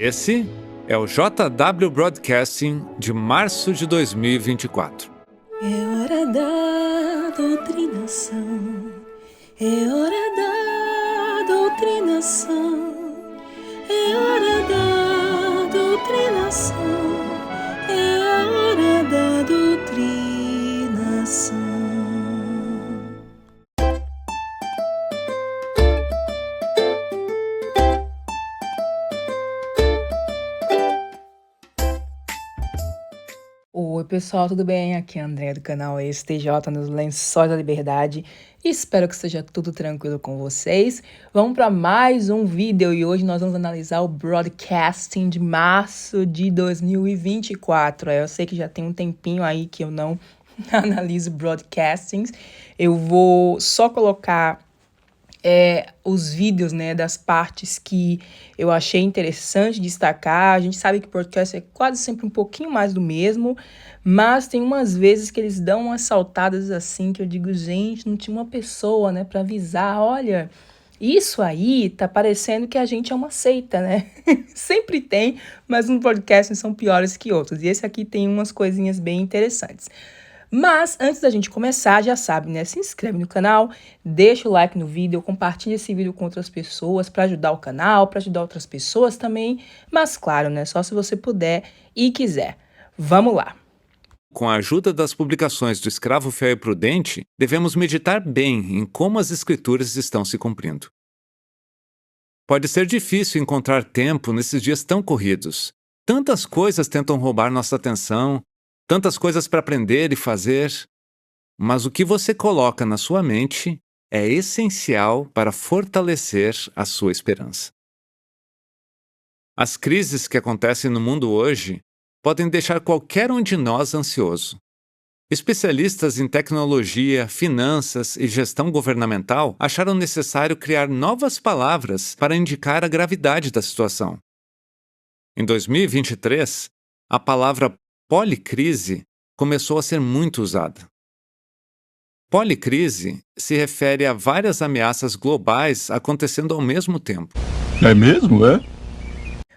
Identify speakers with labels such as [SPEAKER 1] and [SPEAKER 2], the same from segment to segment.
[SPEAKER 1] Esse é o JW Broadcasting de março de 2024.
[SPEAKER 2] É hora da doutrinação, é hora da doutrinação, é hora da doutrinação, é hora da doutrinação. Oi pessoal, tudo bem? Aqui é a Andréa do canal STJ nos Lençóis da Liberdade. Espero que esteja tudo tranquilo com vocês. Vamos para mais um vídeo e hoje nós vamos analisar o broadcasting de março de 2024. Eu sei que já tem um tempinho aí que eu não analiso broadcastings. Eu vou só colocar os vídeos, né, das partes que eu achei interessante destacar. A gente sabe que podcast é quase sempre um pouquinho mais do mesmo, mas tem umas vezes que eles dão umas saltadas assim que eu digo, gente, não tinha uma pessoa, né, para avisar, olha, isso aí tá parecendo que a gente é uma seita, né? Sempre tem, mas uns podcasts são piores que outros. E esse aqui tem umas coisinhas bem interessantes. Mas, antes da gente começar, já sabe, né? Se inscreve no canal, deixa o like no vídeo, compartilha esse vídeo com outras pessoas para ajudar o canal, para ajudar outras pessoas também. Mas, claro, né? Só se você puder e quiser. Vamos lá!
[SPEAKER 1] Com a ajuda das publicações do Escravo Fiel e Prudente, devemos meditar bem em como as Escrituras estão se cumprindo. Pode ser difícil encontrar tempo nesses dias tão corridos. Tantas coisas tentam roubar nossa atenção, tantas coisas para aprender e fazer, mas o que você coloca na sua mente é essencial para fortalecer a sua esperança. As crises que acontecem no mundo hoje podem deixar qualquer um de nós ansioso. Especialistas em tecnologia, finanças e gestão governamental acharam necessário criar novas palavras para indicar a gravidade da situação. Em 2023, a palavra policrise começou a ser muito usada. Policrise se refere a várias ameaças globais acontecendo ao mesmo tempo.
[SPEAKER 3] É mesmo, é?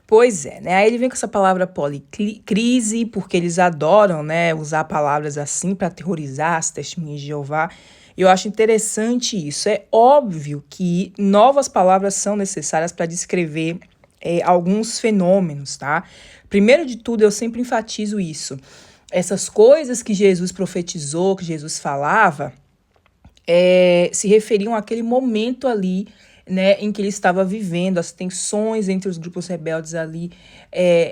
[SPEAKER 2] Pois é, né? Aí ele vem com essa palavra policrise, porque eles adoram, né, usar palavras assim para aterrorizar as testemunhas de Jeová. Eu acho interessante isso. É óbvio que novas palavras são necessárias para descrever alguns fenômenos, tá? Primeiro de tudo, eu sempre enfatizo isso. Essas coisas que Jesus profetizou, que Jesus falava, se referiam àquele momento ali, né, em que ele estava vivendo, as tensões entre os grupos rebeldes ali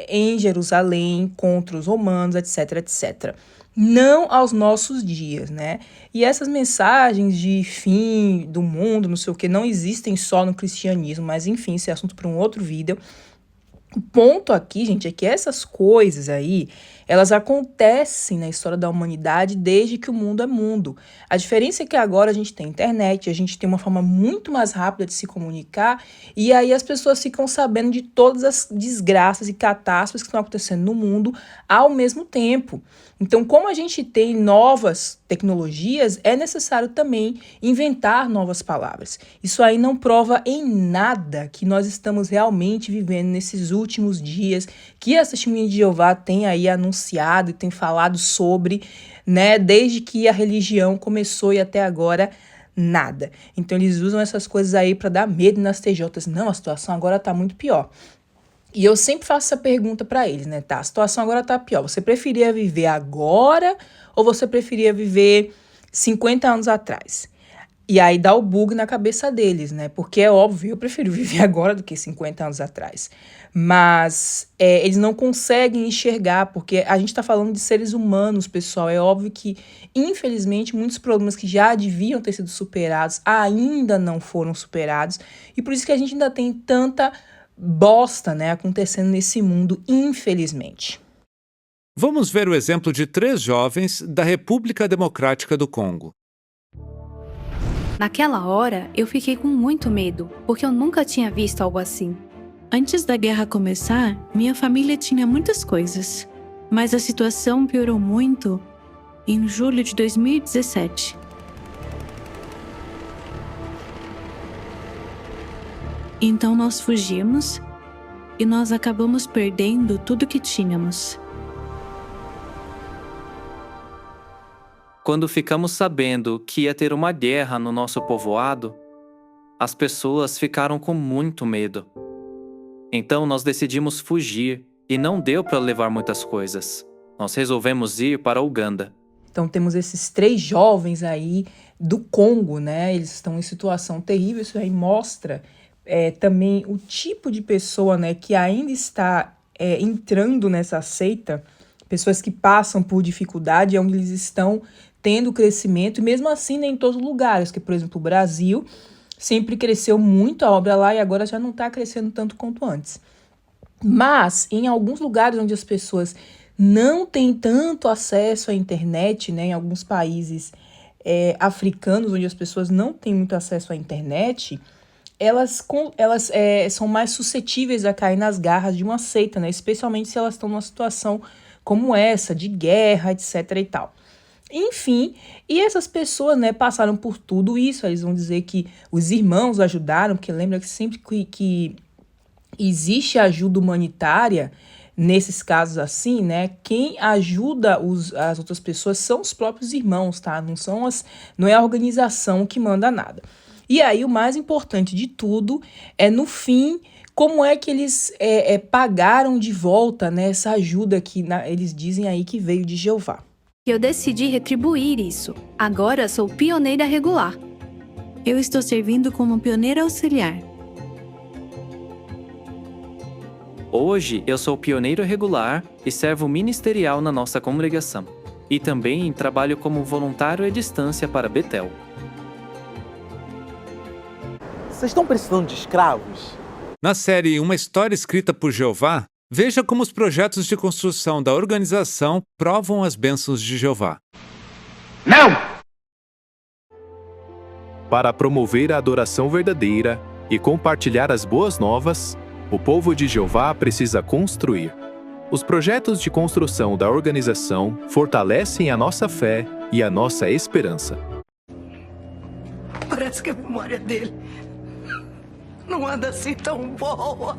[SPEAKER 2] em Jerusalém, contra os romanos, etc, etc. Não aos nossos dias, né? E essas mensagens de fim do mundo, não sei o que, não existem só no cristianismo, mas enfim, esse é assunto para um outro vídeo. O ponto aqui, gente, é que essas coisas aí, elas acontecem na história da humanidade desde que o mundo é mundo. A diferença é que agora a gente tem internet, a gente tem uma forma muito mais rápida de se comunicar, e aí as pessoas ficam sabendo de todas as desgraças e catástrofes que estão acontecendo no mundo ao mesmo tempo. Então, como a gente tem novas tecnologias, é necessário também inventar novas palavras. Isso aí não prova em nada que nós estamos realmente vivendo nesses últimos dias, que a Testemunha de Jeová tem aí anunciado e tem falado sobre, né, desde que a religião começou e até agora nada. Então, eles usam essas coisas aí para dar medo nas TJs. Não, a situação agora está muito pior. E eu sempre faço essa pergunta para eles, né? Tá, a situação agora tá pior. Você preferia viver agora ou você preferia viver 50 anos atrás? E aí dá o bug na cabeça deles, né? Porque é óbvio, eu prefiro viver agora do que 50 anos atrás. Mas eles não conseguem enxergar, porque a gente tá falando de seres humanos, pessoal. É óbvio que, infelizmente, muitos problemas que já deviam ter sido superados ainda não foram superados. E por isso que a gente ainda tem tanta bosta, né, acontecendo nesse mundo, infelizmente.
[SPEAKER 1] Vamos ver o exemplo de 3 jovens da República Democrática do Congo.
[SPEAKER 4] Naquela hora, eu fiquei com muito medo, porque eu nunca tinha visto algo assim. Antes da guerra começar, minha família tinha muitas coisas, mas a situação piorou muito em julho de 2017. Então nós fugimos e nós acabamos perdendo tudo que tínhamos.
[SPEAKER 3] Quando ficamos sabendo que ia ter uma guerra no nosso povoado, as pessoas ficaram com muito medo. Então nós decidimos fugir e não deu para levar muitas coisas. Nós resolvemos ir para Uganda.
[SPEAKER 2] Então temos esses 3 jovens aí do Congo, né? Eles estão em situação terrível. Isso aí mostra também o tipo de pessoa, né, que ainda está entrando nessa seita, pessoas que passam por dificuldade, onde eles estão tendo crescimento, e mesmo assim nem em todos os lugares, que, por exemplo, o Brasil sempre cresceu muito a obra lá e agora já não está crescendo tanto quanto antes. Mas em alguns lugares onde as pessoas não têm tanto acesso à internet, né, em alguns países africanos, onde as pessoas não têm muito acesso à internet, elas são mais suscetíveis a cair nas garras de uma seita, né, especialmente se elas estão numa situação como essa, de guerra, etc. e tal. Enfim, e essas pessoas, né, passaram por tudo isso. Eles vão dizer que os irmãos ajudaram, porque lembra que sempre que existe ajuda humanitária, nesses casos assim, né, quem ajuda as outras pessoas são os próprios irmãos, tá? Não é a organização que manda nada. E aí o mais importante de tudo é, no fim, como é que eles pagaram de volta, né, essa ajuda que eles dizem aí que veio de Jeová.
[SPEAKER 4] Eu decidi retribuir isso. Agora sou pioneira regular. Eu estou servindo como pioneira auxiliar.
[SPEAKER 3] Hoje eu sou pioneiro regular e servo ministerial na nossa congregação. E também trabalho como voluntário à distância para Betel.
[SPEAKER 5] Vocês estão precisando de escravos?
[SPEAKER 1] Na série Uma História Escrita por Jeová, veja como os projetos de construção da organização provam as bênçãos de Jeová.
[SPEAKER 6] Não!
[SPEAKER 7] Para promover a adoração verdadeira e compartilhar as boas novas, o povo de Jeová precisa construir. Os projetos de construção da organização fortalecem a nossa fé e a nossa esperança.
[SPEAKER 6] Parece que a memória dele não anda assim tão boa.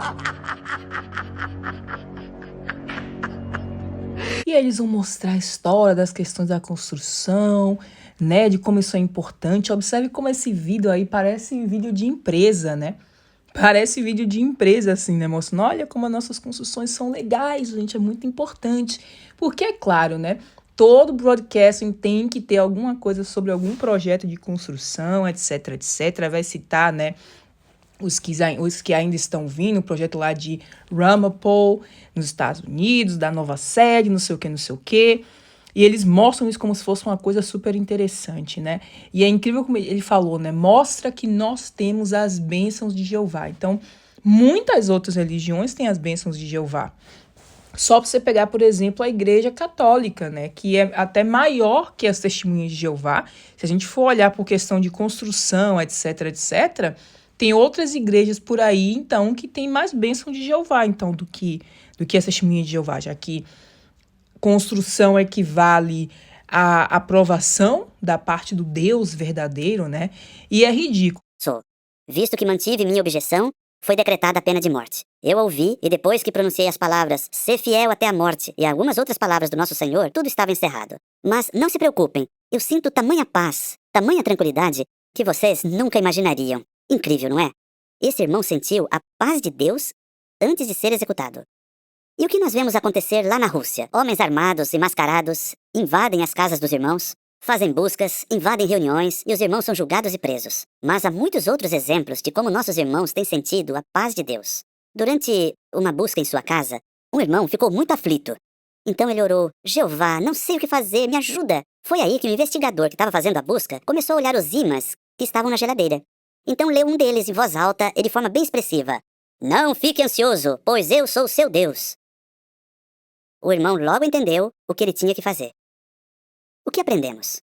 [SPEAKER 2] E eles vão mostrar a história das questões da construção, né, de como isso é importante. Observe como esse vídeo aí parece vídeo de empresa, né? Parece vídeo de empresa, assim, né, mostrando, olha como as nossas construções são legais, gente, é muito importante. Porque, é claro, né, todo broadcasting tem que ter alguma coisa sobre algum projeto de construção, etc, etc. Vai citar, né, os que ainda estão vindo, o projeto lá de Ramapo, nos Estados Unidos, da nova sede, não sei o que. E eles mostram isso como se fosse uma coisa super interessante, né? E é incrível como ele falou, né? Mostra que nós temos as bênçãos de Jeová. Então, muitas outras religiões têm as bênçãos de Jeová. Só para você pegar, por exemplo, a Igreja Católica, né? Que é até maior que as Testemunhas de Jeová. Se a gente for olhar por questão de construção, etc, etc, tem outras igrejas por aí, então, que tem mais bênção de Jeová, então, do que as Testemunhas de Jeová, já que construção equivale à aprovação da parte do Deus verdadeiro, né? E é ridículo.
[SPEAKER 8] Visto que mantive minha objeção, foi decretada a pena de morte. Eu ouvi, e depois que pronunciei as palavras "ser fiel até a morte" e algumas outras palavras do nosso Senhor, tudo estava encerrado. Mas não se preocupem, eu sinto tamanha paz, tamanha tranquilidade, que vocês nunca imaginariam. Incrível, não é? Esse irmão sentiu a paz de Deus antes de ser executado. E o que nós vemos acontecer lá na Rússia? Homens armados e mascarados invadem as casas dos irmãos, fazem buscas, invadem reuniões e os irmãos são julgados e presos. Mas há muitos outros exemplos de como nossos irmãos têm sentido a paz de Deus. Durante uma busca em sua casa, um irmão ficou muito aflito. Então ele orou: "Jeová, não sei o que fazer, me ajuda." Foi aí que o investigador que estava fazendo a busca começou a olhar os ímãs que estavam na geladeira. Então leu um deles em voz alta e de forma bem expressiva: "Não fique ansioso, pois eu sou seu Deus." O irmão logo entendeu o que ele tinha que fazer. O que aprendemos?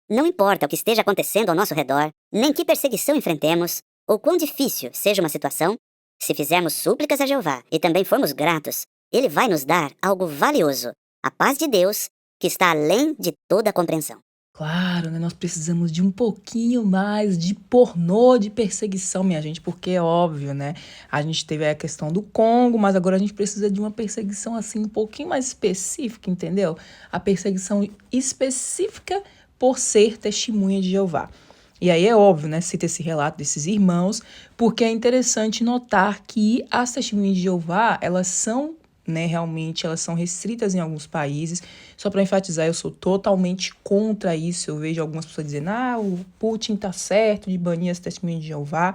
[SPEAKER 8] Não importa o que esteja acontecendo ao nosso redor, nem que perseguição enfrentemos, ou quão difícil seja uma situação, se fizermos súplicas a Jeová e também formos gratos, Ele vai nos dar algo valioso, a paz de Deus, que está além de toda a compreensão.
[SPEAKER 2] Claro, né, nós precisamos de um pouquinho mais de pornô de perseguição, minha gente, porque é óbvio, né? A gente teve a questão do Congo, mas agora a gente precisa de uma perseguição assim um pouquinho mais específica, entendeu? A perseguição específica por ser testemunha de Jeová. E aí é óbvio, né? Cita esse relato desses irmãos, porque é interessante notar que as testemunhas de Jeová, elas são, né, realmente elas são restritas em alguns países. Só para enfatizar, eu sou totalmente contra isso. Eu vejo algumas pessoas dizendo, o Putin tá certo de banir as testemunhas de Jeová.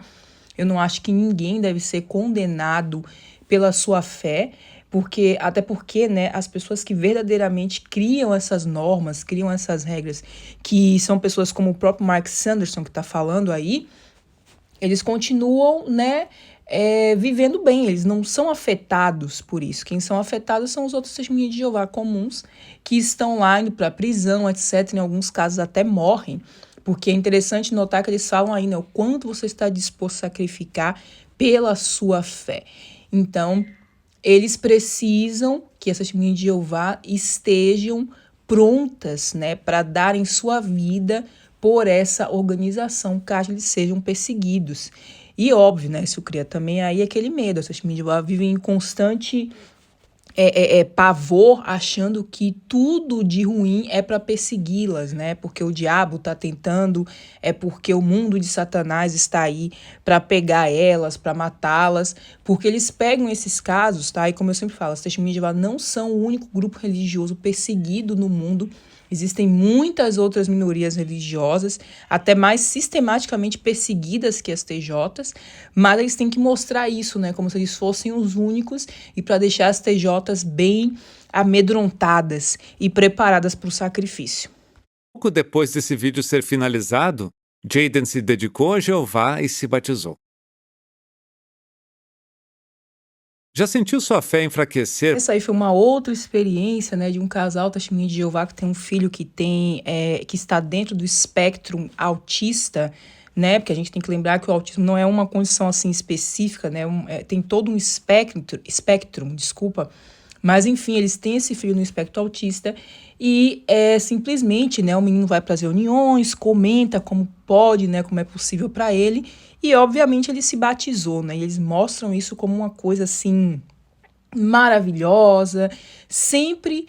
[SPEAKER 2] Eu não acho que ninguém deve ser condenado pela sua fé, até porque, né, as pessoas que verdadeiramente criam essas normas, criam essas regras, que são pessoas como o próprio Mark Sanderson que está falando aí, eles continuam, né, vivendo bem, eles não são afetados por isso. Quem são afetados são os outros testemunhas de Jeová comuns, que estão lá indo para a prisão, etc. Em alguns casos até morrem, porque é interessante notar que eles falam aí, né, o quanto você está disposto a sacrificar pela sua fé. Então, eles precisam que essas testemunhas de Jeová estejam prontas, né, para darem sua vida por essa organização, caso eles sejam perseguidos. E óbvio, né, isso cria também aí aquele medo. Essas testemunhas de Jeová vivem em constante pavor, achando que tudo de ruim é para persegui-las, né? Porque o diabo está tentando, porque o mundo de Satanás está aí para pegar elas, para matá-las, porque eles pegam esses casos, tá? E como eu sempre falo, as testemunhas de Jeová não são o único grupo religioso perseguido no mundo. Existem muitas outras minorias religiosas, até mais sistematicamente perseguidas que as TJs, mas eles têm que mostrar isso, né, como se eles fossem os únicos, e para deixar as TJs bem amedrontadas e preparadas para o sacrifício.
[SPEAKER 1] Pouco depois desse vídeo ser finalizado, Jaden se dedicou a Jeová e se batizou. Já sentiu sua fé enfraquecer?
[SPEAKER 2] Essa aí foi uma outra experiência, né, de um casal testemunha de Jeová que tem um filho que está dentro do espectro autista, né, porque a gente tem que lembrar que o autismo não é uma condição assim específica, né, tem todo um espectro, mas enfim, eles têm esse filho no espectro autista e simplesmente, né, o menino vai para as reuniões, comenta como pode, né, como é possível para ele. E, obviamente, ele se batizou, né? E eles mostram isso como uma coisa, assim, maravilhosa. Sempre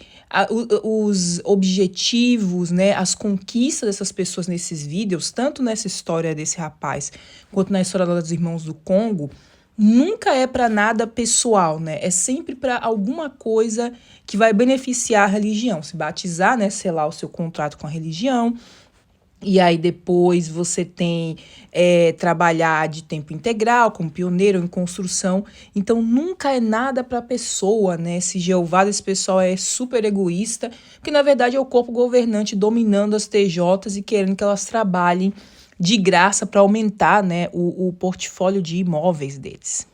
[SPEAKER 2] os objetivos, né? As conquistas dessas pessoas nesses vídeos, tanto nessa história desse rapaz, quanto na história dos irmãos do Congo, nunca é para nada pessoal, né? É sempre para alguma coisa que vai beneficiar a religião. Se batizar, né? Selar o seu contrato com a religião. E aí depois você tem trabalhar de tempo integral, como pioneiro em construção. Então nunca é nada para a pessoa, né? Esse Jeová desse pessoal é super egoísta, porque na verdade é o corpo governante dominando as TJs e querendo que elas trabalhem de graça para aumentar, né, o portfólio de imóveis deles.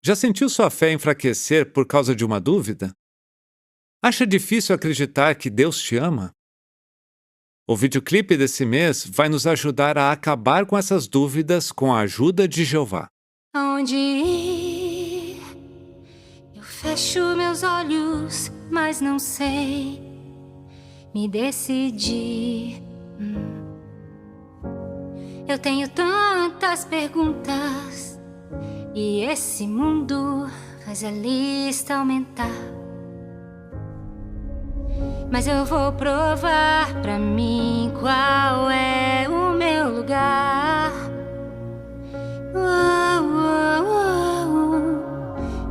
[SPEAKER 1] Já sentiu sua fé enfraquecer por causa de uma dúvida? Acha difícil acreditar que Deus te ama? O videoclipe desse mês vai nos ajudar a acabar com essas dúvidas com a ajuda de Jeová.
[SPEAKER 9] Aonde ir? Eu fecho meus olhos, mas não sei me decidir. Eu tenho tantas perguntas e esse mundo faz a lista aumentar. Mas eu vou provar pra mim qual é o meu lugar.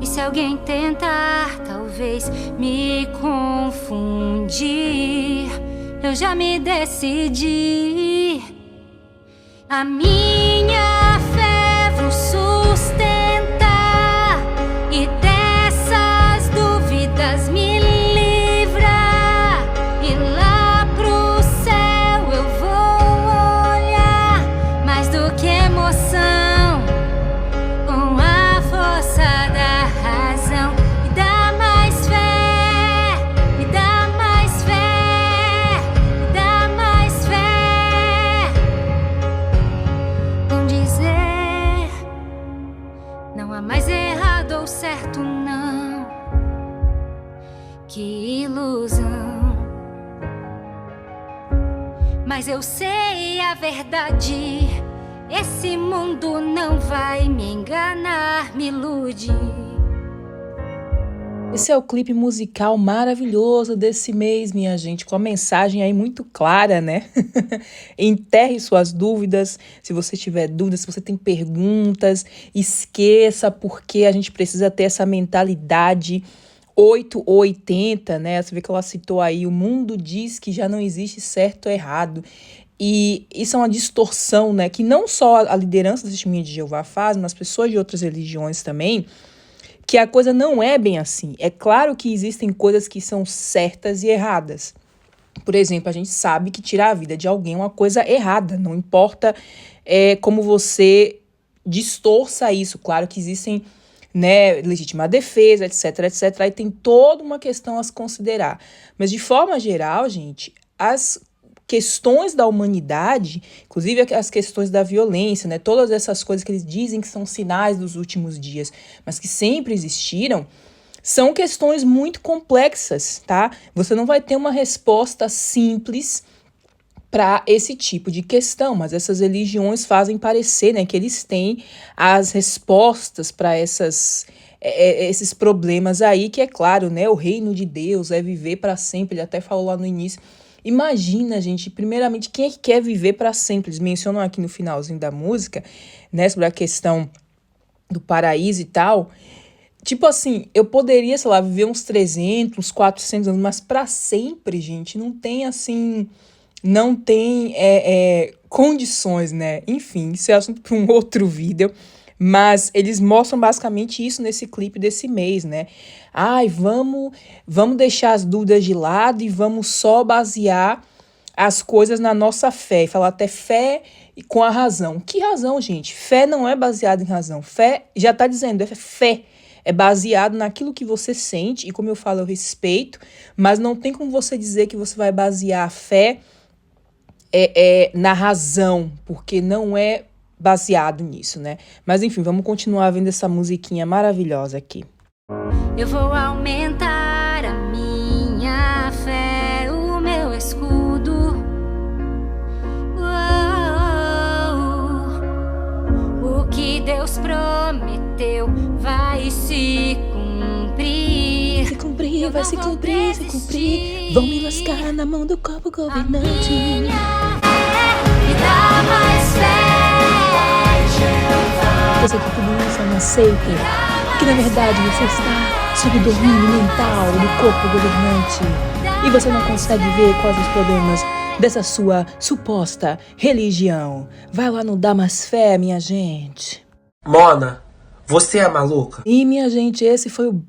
[SPEAKER 9] E se alguém tentar, talvez me confundir, eu já me decidi. A minha fé vou sustentar e dessas dúvidas me certo não, que ilusão. mas eu sei a verdade. Esse mundo não vai me enganar, me ilude.
[SPEAKER 2] Esse é o clipe musical maravilhoso desse mês, minha gente, com a mensagem aí muito clara, né? Enterre suas dúvidas. Se você tiver dúvidas, se você tem perguntas, esqueça, porque a gente precisa ter essa mentalidade 8 ou 80, né? Você vê que ela citou aí, o mundo diz que já não existe certo ou errado. E isso é uma distorção, né? Que não só a liderança da Testemunha de Jeová faz, mas pessoas de outras religiões também, que a coisa não é bem assim. É claro que existem coisas que são certas e erradas. Por exemplo, a gente sabe que tirar a vida de alguém é uma coisa errada. Não importa como você distorça isso. Claro que existem, né, legítima defesa, etc, etc. Aí tem toda uma questão a se considerar. Mas, de forma geral, gente, as questões da humanidade, inclusive as questões da violência, né? Todas essas coisas que eles dizem que são sinais dos últimos dias, mas que sempre existiram, são questões muito complexas, tá? Você não vai ter uma resposta simples para esse tipo de questão, mas essas religiões fazem parecer, né, que eles têm as respostas para esses problemas aí, que é claro, né? O reino de Deus é viver para sempre. Ele até falou lá no início. Imagina, gente, primeiramente, quem é que quer viver para sempre? Eles mencionam aqui no finalzinho da música, né, sobre a questão do paraíso e tal. Tipo assim, eu poderia, sei lá, viver uns 300, uns 400 anos, mas para sempre, gente, não tem assim, não tem condições, né? Enfim, isso é assunto para um outro vídeo. Mas eles mostram basicamente isso nesse clipe desse mês, né? Ai, vamos deixar as dúvidas de lado e vamos só basear as coisas na nossa fé. Falar até fé com a razão. Que razão, gente? Fé não é baseada em razão. Fé, já tá dizendo, é fé. É baseado naquilo que você sente. E como eu falo, eu respeito. Mas não tem como você dizer que você vai basear a fé na razão. Porque não é baseado nisso, né? Mas enfim, vamos continuar vendo essa musiquinha maravilhosa aqui.
[SPEAKER 9] Eu vou aumentar a minha fé, o meu escudo. O que Deus prometeu vai se cumprir.
[SPEAKER 2] Se cumprir, vai se cumprir, se cumprir. Vão me lascar na mão do corpo governante.
[SPEAKER 9] Me dá mais fé.
[SPEAKER 2] Você que tudo isso não aceita, que na verdade você está sob domínio mental do corpo governante e você não consegue ver quais os problemas dessa sua suposta religião. Vai lá no Dá Mais Fé, minha gente.
[SPEAKER 5] Mona, você é maluca?
[SPEAKER 2] E, minha gente, esse foi o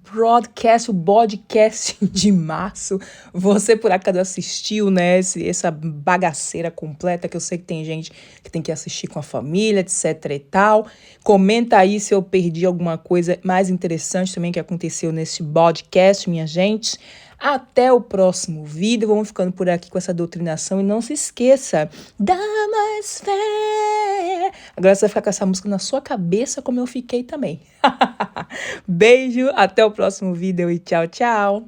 [SPEAKER 2] podcast de março. Você, por acaso, assistiu, né, essa bagaceira completa, que eu sei que tem gente que tem que assistir com a família, etc e tal. Comenta aí se eu perdi alguma coisa mais interessante também que aconteceu nesse podcast, minha gente. Até o próximo vídeo. Vamos ficando por aqui com essa doutrinação. E não se esqueça, dá mais fé. Agora você vai ficar com essa música na sua cabeça, como eu fiquei também. Beijo, até o próximo vídeo e tchau, tchau.